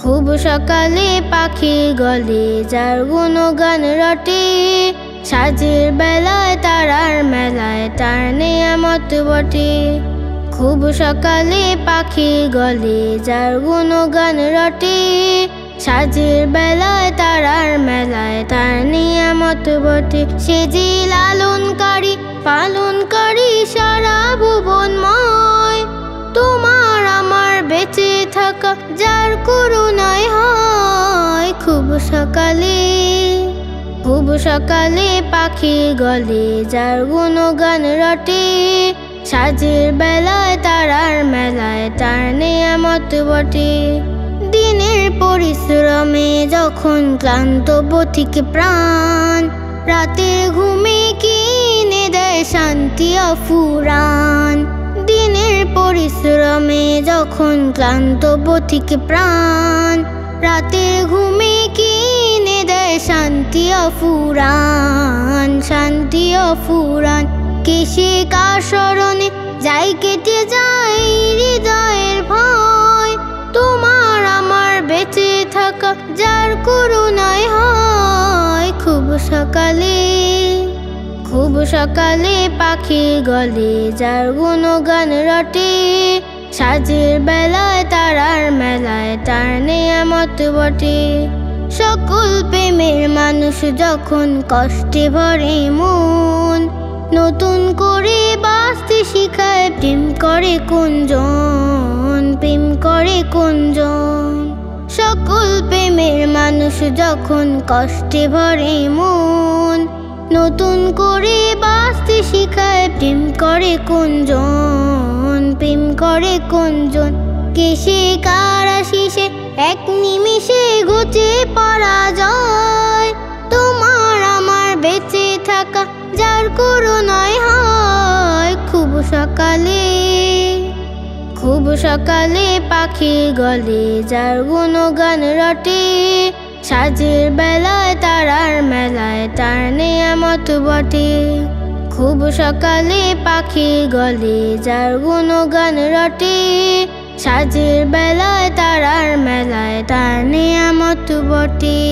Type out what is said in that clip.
খুব সকালে পাখি গলে যার গুণগান রটে, সাঁঝের বেলায় তারার মেলায় তার নেয়ামত বটে। খুব সকালে পাখি গলে যার গুণগান রটে, সাঁঝের বেলায় তারার মেলায় তার নিয়ামত বটে। সে যে লালনকারী পালনকারী সারা ভুবনময়, তোমার আমার বেঁচে থাকা যার করুণায় হয়। খুব সকালে পাখি গলে যার গুণগান রটে, সাঁঝের বেলায় তারার মেলায় তার নেয়ামত বটে। দিনের পরিশ্রমে যখন ক্লান্ত পথিক প্রাণ, রাতের ঘুমে কিনে দেয় শান্তি অফুরান। দিনের পরিশ্রমে যখন ক্লান্ত পথিক প্রাণ, রাতের ঘুমে কিনে দেয় শান্তি অফুরান, শান্তি অফুরান। কিসে কার স্মরণে যাই কেটে যায় হৃদয়ের ভয়, তোমার আমার বেঁচে থাকা যার করুণায় হয়। খুব সকালে পাখি গলে যার গুণগান রটে, সাঁঝের বেলায় তারার মেলায় তার নেয়ামত বটে। সকল প্রেমের মানুষ যখন কষ্টে ভরে মন, নতুন করে বাঁচতে শিখায় প্রেম করে কুঞ্জন, প্রেম করে কুঞ্জন। সকল প্রেমের মানুষ যখন কষ্টে ভরে মন, নতুন করে বাঁচতে শিখায় প্রেম করে কুঞ্জন, প্রেম করে কুঞ্জন। কেসে কার আশিসে এক নিমিষে ঘুচে পড়া যায়, তোমার আমার বেঁচে থাকা যার করুণায় হয়। খুব সকালে পাখি গলে যার গুণগান রটে, সাঁঝের বেলায় তারার মেলায় তার নেয়ামত বটে। খুব সকালে পাখি গলে যার গুণগান রটে, সাঁঝের বেলায় তারার মেলায় তার নেয়ামত বটে।